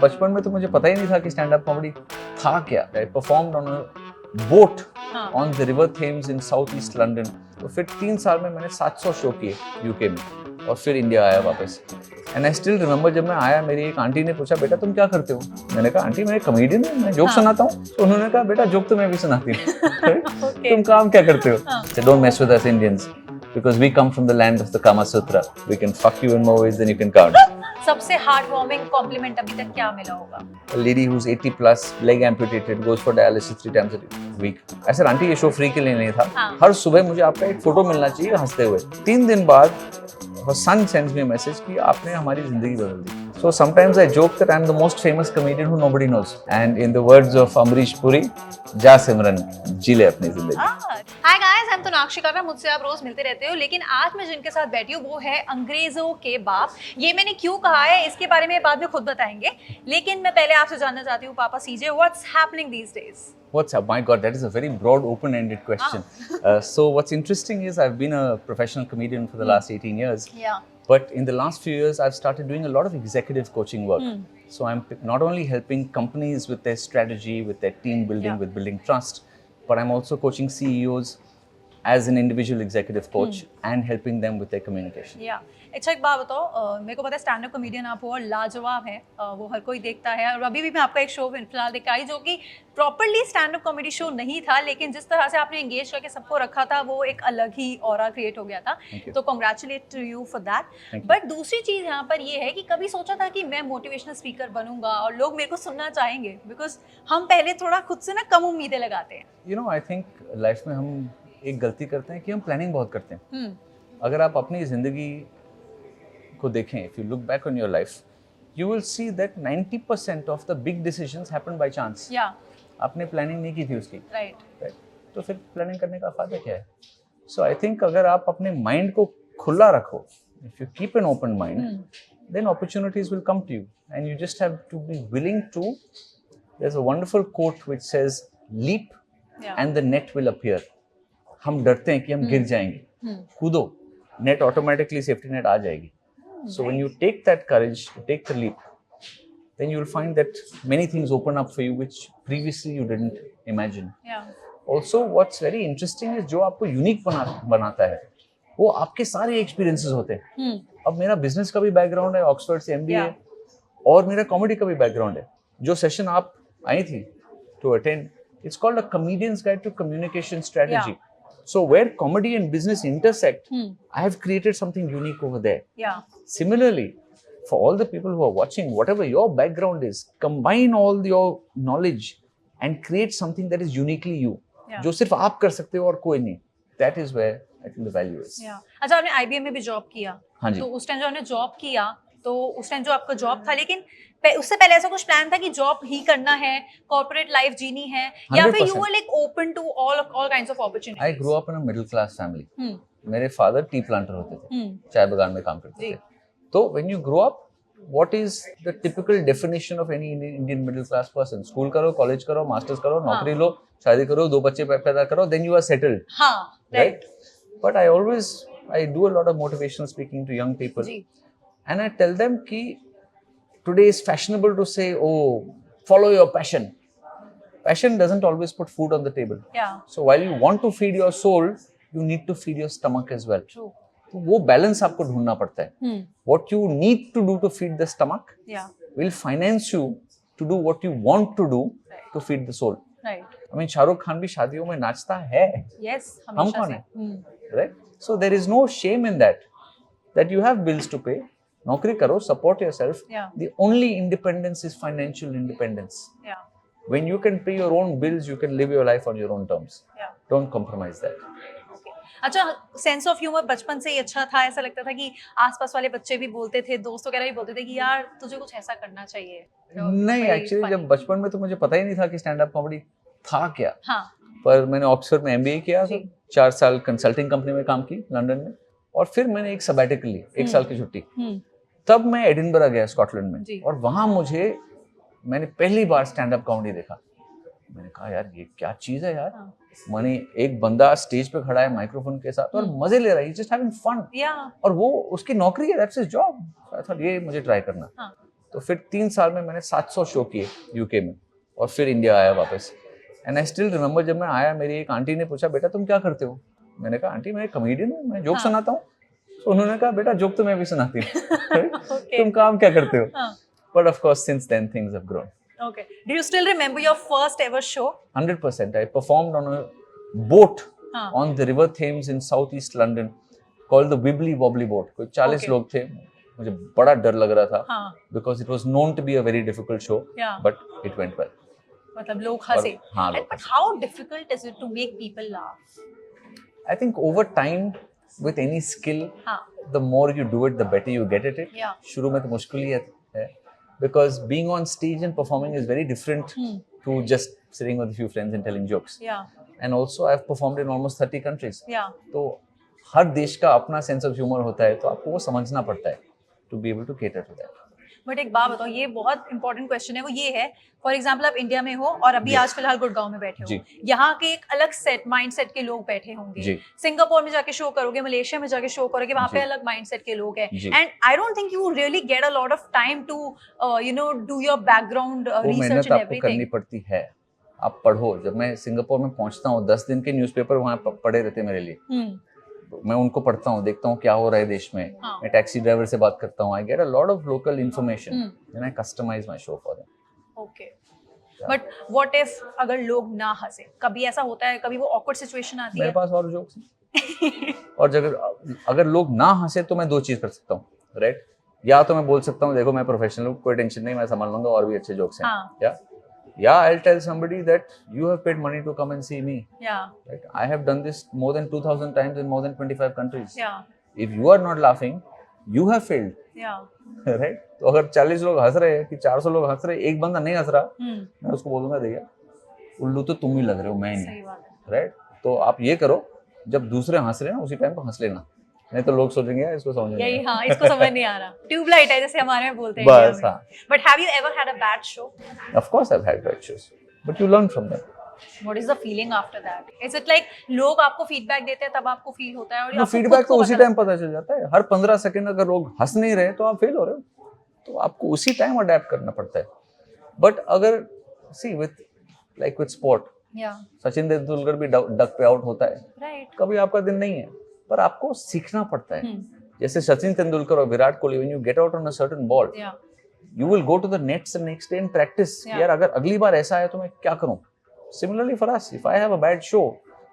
बचपन में तो मुझे पता ही नहीं था कि स्टैंड अप कॉमेडी था क्या। आई performed on a boat on the river Thames in south east London. तो फिर 3 साल में मैंने 700 शो किए यूके में और फिर इंडिया आया वापस। एंड आई स्टिल रिमेंबर जब मैं आया, मेरी एक आंटी ने पूछा, बेटा तुम क्या करते हो? मैंने कहा आंटी मैं कॉमेडियन हूँ, मैं जोक सुनाता हूँ। तो उन्होंने कहा बेटा जोक तो मैं भी सुनाती हूँ। तुम काम क्या करते हो? Don't mess with us Indians because we come from the land of the Kama Sutra. We can fuck you in more ways than you can count. सबसे हार्ट वार्मिंग कॉम्प्लीमेंट अभी तक क्या मिला होगा? A lady who's 80 plus, leg amputated, goes for dialysis 3 times a week. I said aunty ये show free के लिए नहीं था। हर सुबह मुझे आपका एक फोटो मिलना चाहिए हंसते हुए। 3 दिन बाद her son sends me a message कि आपने हमारी जिंदगी बदल दी। So sometimes I joke that I'm the most famous comedian who nobody knows. And in the words of Amrish Puri, जा सिमरन जी ले अपनी जिंदगी। हाय गाइस, हम तोनाक्षी कर रहा हूं। मुझसे आप रोज मिलते रहते हो, लेकिन आज मैं जिनके साथ बैठी हूँ वो है अंग्रेजों के बाप। ये मैंने क्यों कहा है इसके बारे में बाद में खुद बताएंगे, लेकिन मैं पहले आपसे जानना चाहती हूँ Papa CJ, what's happening these days? What's up? My God, that is a very broad, open-ended question. So what's interesting is I've been a professional comedian for the last 18 years. Yeah. But in the last few years, I've started doing a lot of executive coaching work. So I'm not only helping companies with their strategy, with their team building, with building trust, but I'm also coaching CEOs as an individual executive coach and helping them with their communication. Yeah. अच्छा एक बात बताओ, मेरे को पता है stand up comedian आप हो और लाजवाब है, वो हर कोई देखता है। और अभी भी मैं आपका एक शो फिलहाल देखा आई जो कि properly stand up comedy show नहीं था, लेकिन जिस तरह से आपने एंगेज करके सबको रखा था वो एक अलग ही ऑरा क्रिएट हो गया था। तो congratulate to you for that. But दूसरी चीज़ यहाँ पर ये है कि कभी सोचा था कि मैं मोटिवेशनल स्पीकर बनूंगा और लोग मेरे को सुनना चाहेंगे? बिकॉज हम पहले थोड़ा खुद से ना कम उम्मीदें लगाते हैं। You know, I think life में हम एक गलती करते हैं कि हम प्लानिंग बहुत करते हैं। अगर आप अपनी जिंदगी को देखें, if you look back on your life, you will see that 90% of the big decisions happen by chance. Yeah. आपने प्लानिंग नहीं की थी उसकी। Right. तो फिर प्लानिंग करने का फायदा क्या है? So I think अगर आप अपने माइंड को खुला रखो, if you keep an open mind, then opportunities will come to you, and you just have to be willing to. There's a wonderful quote which says, "Leap, and the net will appear." हम डरते हैं कि हम गिर जाएंगे, कूदो, net automatically safety net आ जाएगी। So when you take that courage to take the leap, then you will find that many things open up for you which previously you didn't imagine. Yeah. Also, what's very interesting is जो आपको unique बनाता है वो आपके सारे experiences होते हैं। अब मेरा बिजनेस का भी बैकग्राउंड है, ऑक्सफोर्ड से MBA, और मेरा कॉमेडी का भी बैकग्राउंड है। जो सेशन आप आई थी to attend, it's called a comedian's guide to communication strategy. So where comedy and business intersect, I have created something unique over there. Yeah. Similarly, for all the people who are watching, whatever your background is, combine all your knowledge and create something that is uniquely you. Yeah. जो सिर्फ आप कर सकते हो और कोई नहीं. That is where I think the value is. Yeah. अच्छा, आपने IBM में भी जॉब किया। हाँ जी। तो उस टाइम जो आपने जॉब किया, तो उस टाइम जो आपका जॉब था, लेकिन उससे पहले ऐसा कुछ प्लान था कि जॉब ही करना है, कॉर्पोरेट लाइफ जीनी है, या फिर you were like open to all kinds of opportunities? I grew up in a middle class family. मेरे फादर टी प्लांटर होते थे, चाय बागान में काम करते थे। तो when you grow up, what is the typical definition of any Indian middle class person? School करो, कॉलेज करो, मास्टर्स करो, नौकरी लो, शादी करो, 2 बच्चे पैदा करो, then you are settled. हाँ, right? But I do a lot of motivational speaking to young people. And I tell them कि today is fashionable to say, oh, follow your passion. Passion doesn't always put food on the table. Yeah. So while you want to feed your soul, you need to feed your stomach as well. True. तो वो balance आपको ढूंढना पड़ता है. What you need to do to feed the stomach will finance you to do what you want to do to feed the soul. Right. I mean, Shahrukh Khan भी शादियों में नाचता है. Yes. हम कौन है? Right? So there is no shame in that you have bills to pay. नौकरी करो, support yourself. The only independence is financial independence. Yeah. When you can pay your own bills, you can live your life on your own terms. Yeah. Don't compromise that. Okay. अच्छा, sense of humour बचपन से ही अच्छा था? ऐसा लगता था कि आसपास वाले बच्चे भी बोलते थे, दोस्त वगैरह भी बोलते थे कि यार तुझे कुछ ऐसा करना चाहिए? नहीं, एक्चुअली जब बचपन में तो मुझे पता ही नहीं था कि स्टैंड अप कॉमेडी था क्या। हाँ। पर मैंने ऑक्सफोर्ड में MBA किया, 4 साल कंसल्टिंग कंपनी में काम की लंदन में, और फिर मैंने एक सबैटिकल ली, 1 साल की छुट्टी। तब मैं एडिनबरा गया स्कॉटलैंड में, और वहां मैंने पहली बार स्टैंड अप कॉमेडी देखा। मैंने कहा यार ये क्या चीज है यार। माने एक बंदा स्टेज पे खड़ा है माइक्रोफोन के साथ और मजे ले रहा है, जस्ट हैविंग फन, और वो उसकी नौकरी है, that's his job. I thought ये मुझे ट्राई करना। तो फिर 3 साल में मैंने 700 शो किए यूके में, और फिर इंडिया आया वापस. एंड आई स्टिल रिमेंबर, जब मैं आया मेरी एक आंटी ने पूछा, बेटा तुम क्या करते हो? मैंने कहा आंटी मैं एक कॉमेडियन हूँ, मैं जोक सुनाता हूँ. तो उन्होंने कहा बेटा जोक तो मैं भी सुनाती हूँ. तुम काम क्या करते हो? But of course since then things have grown. Okay. Do you still remember your first ever show? 100%. I performed on a boat on the River Thames in southeast London called the Wibbly Wobbly boat. कोई 40 लोग थे. मुझे बड़ा डर लग रहा था because it was known to be a very difficult show, but it went well. मतलब लोग हंसे. हाँ, But how difficult is it to make people laugh? I think over time with any skill, the more you do it, the better you get at it. शुरू में तो मुश्किल ही है. Because being on stage and performing is very different to just sitting with a few friends and telling jokes. And also I've performed in almost 30 countries. तो हर देश का अपना sense of humor होता है, तो आपको वो समझना पड़ता है to be able to cater to that. But एक बात बताओ, ये बहुत इंपॉर्टेंट क्वेश्चन है, वो ये है, फॉर एग्जाम्पल आप इंडिया में हो और अभी आज फिलहाल गुड़गांव में बैठे हो, यहाँ के एक अलग माइंड सेट के लोग बैठे होंगे. सिंगापुर में जाके शो करोगे, मलेशिया में जाके शो करोगे, वहाँ पे अलग माइंड सेट के लोग हैं. And I don't think you really get a lot of time to do your background research and everything. करनी पड़ती है. आप पढ़ो. जब मैं सिंगापुर में पहुंचता हूँ, 10 दिन के न्यूज़पेपर वहाँ पड़े रहते मेरे लिए. मैं उनको पढ़ता हूँ, देखता हूँ क्या हो रहा है देश में. मैं टैक्सी ड्राइवर से बात करता हूँ. I get a lot of local information and I customise my show for them. Okay. But what if अगर लोग ना हंसे? कभी ऐसा होता है, कभी वो ऑकवर्ड सिचुएशन आती है. मेरे पास और जोक्स हैं. और अगर लोग ना हंसे तो मैं 2 चीज कर सकता हूँ, राइट? या तो मैं बोल सकता हूँ देखो मैं प्रोफेशनल हूँ, कोई टेंशन नहीं, मैं संभाल लूंगा, और भी अच्छे जोक्स हैं. Yeah, I'll tell somebody that you have paid money to come and see me. Right? I have done this more than 2,000 times in more than 25 countries. If you are not laughing, you have failed. Right? तो अगर 40 लोग हंस रहे हैं कि 400 लोग हंस रहे हैं, एक बंदा नहीं हंस रहा, मैं उसको बोलूंगा देखिए उल्लू तो तुम ही लग रहे हो, मैं नहीं. राइट? तो आप ये करो, जब दूसरे हंस रहे हैं ना उसी टाइम पर हंस लेना, नहीं तो लोग सोचेंगे यार इसको समझ नहीं. हाँ, इसको समझ नहीं आ रहा. ट्यूबलाइट है जैसे हमारे में बोलते हैं. बस हाँ. But have you ever had a bad show? Of course I've had bad shows, but you learn from them. What is the feeling after that? Is it like लोग आपको फीडबैक देते हैं तब आपको फील होता है, और फीडबैक तो उसी टाइम पता चल जाता है. हर 15 सेकंड अगर लोग हंस नहीं रहे तो आप फेल हो रहे हो, तो आपको उसी टाइम अडेप्ट करना पड़ता है. बट अगर सी विथ स्पोर्ट, सचिन तेंदुलकर भी डक पे आउट होता है, कभी आपका दिन नहीं है, पर आपको सीखना पड़ता है. जैसे सचिन तेंदुलकर और Virat Kohli, when you get out on a certain ball, you will go to the nets the next day and practise. यार अगर अगली बार ऐसा है तो मैं क्या करूं. Similarly for us, if I have a bad show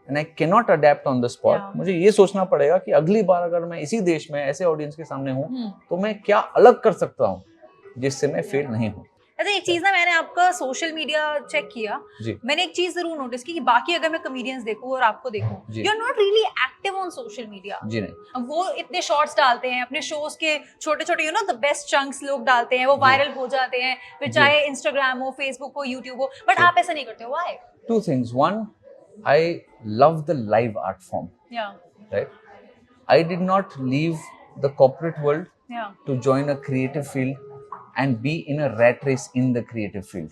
and I can not adapt on the spot, मुझे ये सोचना पड़ेगा कि अगली बार अगर मैं इसी देश में ऐसे ऑडियंस के सामने हूं तो मैं क्या अलग कर सकता हूं जिससे मैं फेल नहीं हूं. अच्छा, एक चीज ना, मैंने आपका सोशल मीडिया चेक किया, मैंने एक चीज जरूर नोटिस की कि बाकी अगर मैं कॉमेडियंस देखूं और आपको देखूं, you are not really active on social media. जी नहीं. वो इतने शॉर्ट्स डालते हैं अपने शोज के, छोटे छोटे द बेस्ट चंक्स लोग डालते हैं, वो वायरल हो जाते हैं, फिर चाहे इंस्टाग्राम हो, फेसबुक हो, यूट्यूब हो, बट आप ऐसा नहीं करते हो. Why? 2 things. One, I love the live art form. Right? I did not leave the corporate world to join a creative field and be in a rat race in the creative field.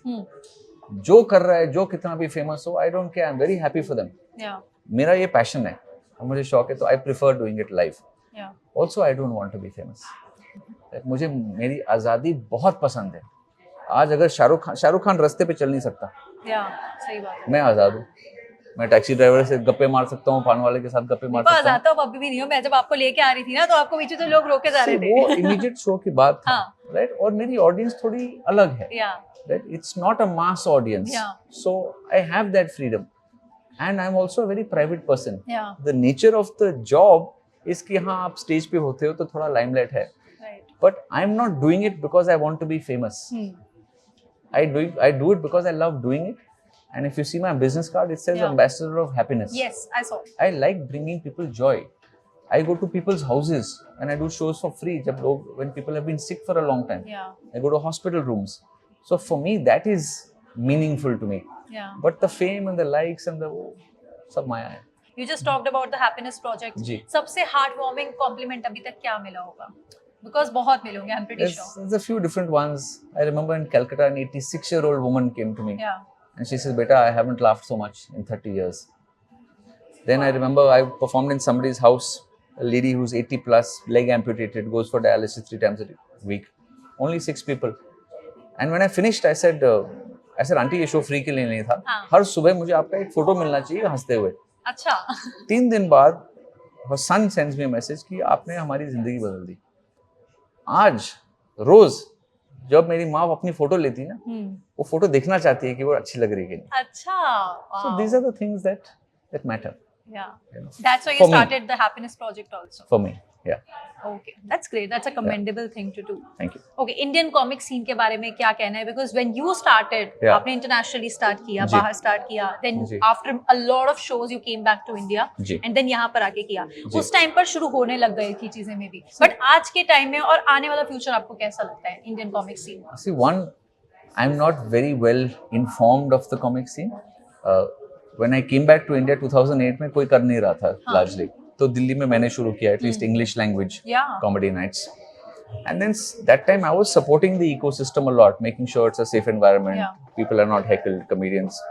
जो कर रहा है, जो कितना भी famous हो, I don't care. I'm very happy for them. मेरा ये पैशन है और मुझे शौक है, तो I prefer doing it live. Also, I don't want to be famous. मुझे मेरी आज़ादी बहुत पसंद है. आज अगर शाहरुख खान रास्ते पे चल नहीं सकता, सही बात है, मैं आज़ाद हूँ. मैं टैक्सी ड्राइवर से गप्पे मार सकता हूँ, पान वाले के साथ गप्पे मार सकता हूँ. आज़ाद तो अभी भी नहीं हो. मैं जब आपको लेके आ रही थी ना, तो आपको पीछे तो लोग रोके जा रहे थे. वो इमीडिएट शो की बात था, राइट? और मेरी ऑडियंस थोड़ी अलग है, right? It's not a mass audience, so I have that freedom and I am also a very private person. The nature of the job is कि हाँ आप स्टेज पे होते हो तो थोड़ा लाइमलाइट है, but I am not doing it because I want to be famous. I do it because I love doing it. And if you see my business card, it says Ambassador of Happiness. Yes, I saw. I like bringing people joy. I go to people's houses and I do shows for free when people have been sick for a long time. I go to hospital rooms. So for me, that is meaningful to me. But the fame and the likes and सब माया है. You just talked about the happiness project. सबसे heartwarming compliment अभी तक क्या मिला होगा? Because बहुत मिले होंगे, I'm pretty sure. There's a few different ones. I remember in Calcutta, an 86-year-old woman came to me. And she says, "Beta, I haven't laughed so much in 30 years." Then I remember I performed in somebody's house. A lady who's 80 plus, leg amputated, goes for dialysis 3 times a week. Only 6 people. And when I finished I said aunty ये show free के लिए नहीं था, हाँ. हर सुबह मुझे आपका एक फोटो मिलना चाहिए हंसते हुए. अच्छा. 3 दिन बाद her son sends me a message कि आपने हमारी जिंदगी बदल दी. आज रोज जब मेरी माँ अपनी फोटो लेती ना, वो फोटो देखना चाहती है कि वो अच्छी लग रही है कि नहीं. अच्छा. So these are the things that matter. Yeah. You know. That's why you For me. started the happiness project also. For me, yeah. Okay, that's great. That's a commendable thing to do. Thank you. Okay, Indian comic scene के बारे में क्या कहना है? Because when you started, Yeah. आपने internationally start किया, जी. बाहर start किया, then ji. after a lot of shows you came back to India, ji. and then यहाँ पर आके किया. जी. उस टाइम पर शुरू होने लग गई थी चीजें में भी. But आज के टाइम में और आने वाला future आपको कैसा लगता है Indian comic scene? See, one, I'm not very well informed of the comic scene. When I came back to India 2008 में कोई कर नहीं रहा था largely. तो दिल्ली में मैंने शुरू किया at least English language comedy nights. And then that time I was supporting the ecosystem a lot, making sure it's a safe environment. Yeah. People are not heckled, comedians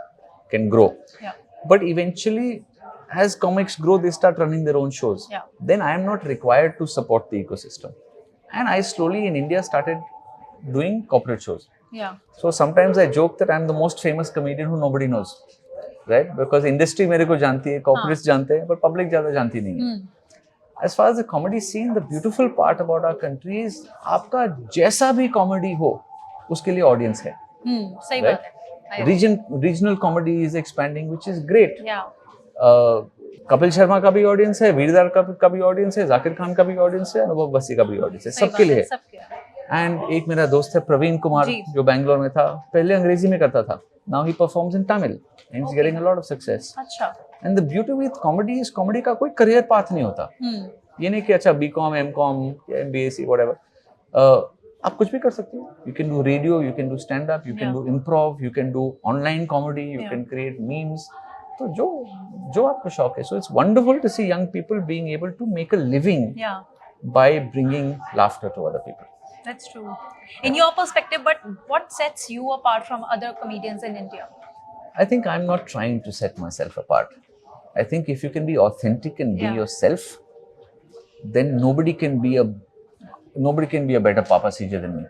can grow. Yeah. But eventually, as comics grow, they start running their own shows. Yeah. Then I am not required to support the ecosystem. And I slowly in India started doing corporate shows. Yeah. So sometimes I joke that I'm the most famous comedian who nobody knows. Right? Because industry मेरे को जानती है, corporates जानते हैं, but public ज़्यादा जानती नहीं है. As far as the comedy scene, the beautiful part about our country is आपका जैसा भी comedy हो, उसके लिए audience है. सही बात है. Regional comedy is expanding, which is great. Yeah. Kapil Sharma का भी audience है, वीरदार का भी audience है, जाकिर खान का भी audience है, अनुभव बस्सी का भी audience है, सबके लिए है. And एक मेरा दोस्त है प्रवीण कुमार जो बैंगलोर में था, पहले अंग्रेजी में करता था. Now he performs in Tamil and he's getting a lot of success. अच्छा. And the beauty with comedy is comedy का कोई career path नहीं होता. ये नहीं कि अच्छा B.Com, M.Com, MBAC, whatever. आप कुछ भी कर सकते हो. You can do radio, you can do stand-up, you can do improv, you can do online comedy, you can create memes. तो जो आपको शौक है. So it's wonderful to see young people being able to make a living by bringing laughter to other people. That's true. In your perspective, but what sets you apart from other comedians in India? I think I'm not trying to set myself apart. I think if you can be authentic and be yourself, then nobody can be a better Papa CJ than me.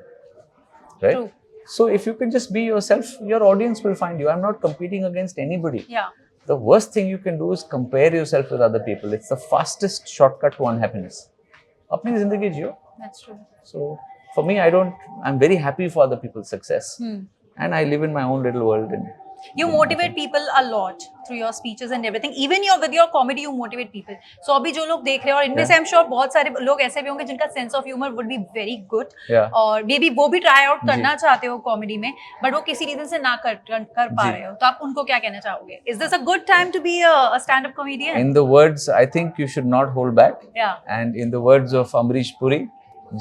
Right? True. So if you can just be yourself, your audience will find you. I'm not competing against anybody. Yeah. The worst thing you can do is compare yourself with other people. It's the fastest shortcut to unhappiness. अपनी जिंदगी जियो. That's true. So for me, I'm very happy for other people's success. And I live in my own little world. And you motivate people a lot through your speeches and everything. Even with your comedy, you motivate people. So अभी जो लोग देख रहे हैं और इनमें से I'm sure बहुत सारे लोग ऐसे भी होंगे जिनका sense of humor would be very good. और maybe वो भी try out करना चाहते हो comedy में, but वो किसी reason से ना कर पा रहे हो. तो आप उनको क्या कहना चाहोगे? Is this a good time to be a stand-up comedian? In the words, I think you should not hold back. Yeah. And in the words of Amrish Puri,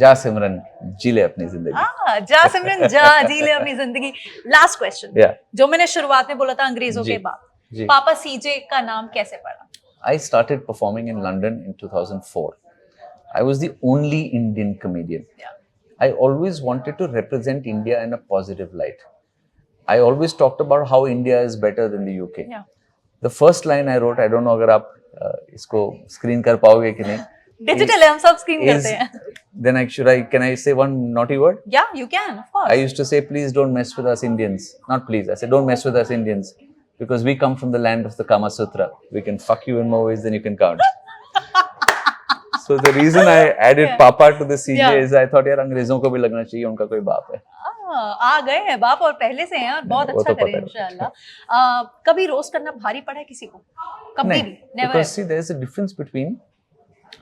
जा सिमरन जी ले अपनी जिंदगी. जा सिमरन जा जी ले अपनी जिंदगी. लास्ट क्वेश्चन जो मैंने शुरुआत में बोला था अंग्रेजों के बाद, पापा सीजे का नाम कैसे पड़ा? I started performing in London in 2004. I was the only Indian comedian. I always wanted to represent India in a positive light. I always talked about how India is better than the UK. The first line I wrote, I don't know अगर आप इसको screen कर पाओगे कि नहीं. Digital है, हम सब स्क्रीन करते हैं. Then can I say one naughty word? Yeah, you can, of course. I used to say, please don't mess with us Indians. Not please, I said, don't mess with us Indians. Because we come from the land of the Kama Sutra. We can fuck you in more ways than you can count. So the reason I added Papa to the CJ is I thought, यार अंग्रेजों को भी लगना चाहिए, उनका कोई बाप है. आ गए हैं बाप और पहले से हैं और बहुत अच्छा करें इंशाल्लाह. कभी रोस्ट करना भारी पड़ा है किसी को? कभी भी? Never. Because see, there is a difference between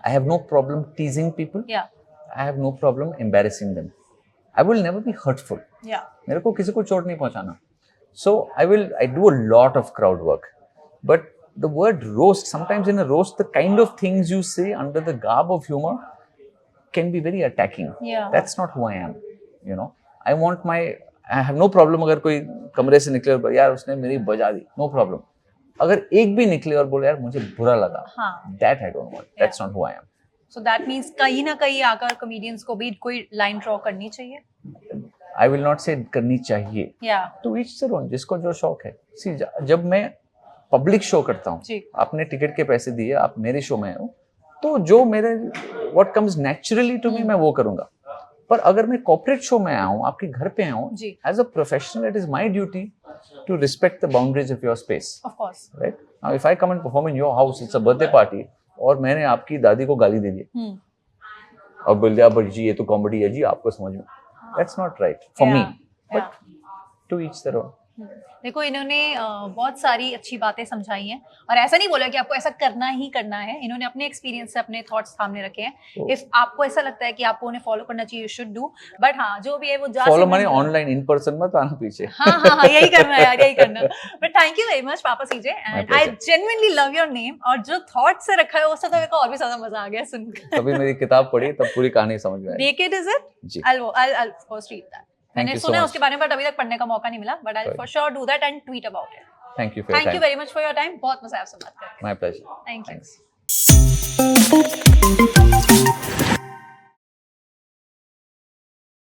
I have no problem teasing people. I have no problem embarrassing them. I will never be hurtful. मेरे को किसी को चोट नहीं पहुंचाना. So I do a lot of crowd work. But the word roast, sometimes in a roast, the kind of things you say under the garb of humor can be very attacking. That's not who I am. You know, I have no problem अगर कोई कमरे से निकले और यार उसने मेरी बजा दी. No problem. अगर एक भी निकले और बोले यार मुझे बुरा लगा, that I don't want. That's not who I am. So that means कहीं ना कहीं आकर comedians को भी कोई line draw करनी चाहिए. I will not say करनी चाहिए. To each their own. जिसको जो शौक है. See, जब मैं public show करता हूँ, आपने टिकट के पैसे दिए, आप मेरे शो में हो, तो जो मेरे what comes naturally to me मैं वो करूँगा. पर अगर मैं कॉर्पोरेट शो में आया हूँ, आपके घर पे आया हूँ, जी। As a professional it is my duty to respect the boundaries of your space, of course. Right? Now if I come and perform in your house, it's a birthday party, और मैंने आपकी दादी को गाली दे दी और बोल दिया बट जी ये तो कॉमेडी है जी, आपको समझ में, that's not right for me, but to each their own. देखो इन्होंने बहुत सारी अच्छी बातें समझाई हैं और ऐसा नहीं बोला कि आपको ऐसा करना ही करना है। इन्होंने अपने एक्सपीरियंस से अपने थॉट्स सामने रखे हैं। इफ आपको ऐसा लगता है कि आपको उन्हें फॉलो करना चाहिए, यू शुड डू, बट हाँ जो भी है वो फॉलो माने ऑनलाइन, इन पर्सन मत आना पीछे। हाँ यही करना है यार, यही करना। But thank you very much Papa CJ, and I genuinely love your name, और जो थॉट से रखा है उससे तो मेरे को और भी ज्यादा मजा आ गया सुनकर। कभी मेरी किताब पढ़ी तब पूरी कहानी समझ में आई। Naked is it? जी। I'll of course read that. मैंने सुना उसके बारे में बट अभी तक पढ़ने का मौका नहीं मिला, but I for sure do that and tweet about it. Thank you for very much for your time. बहुत मजा आया आपसे बात करके। My pleasure. Thank you. Thanks.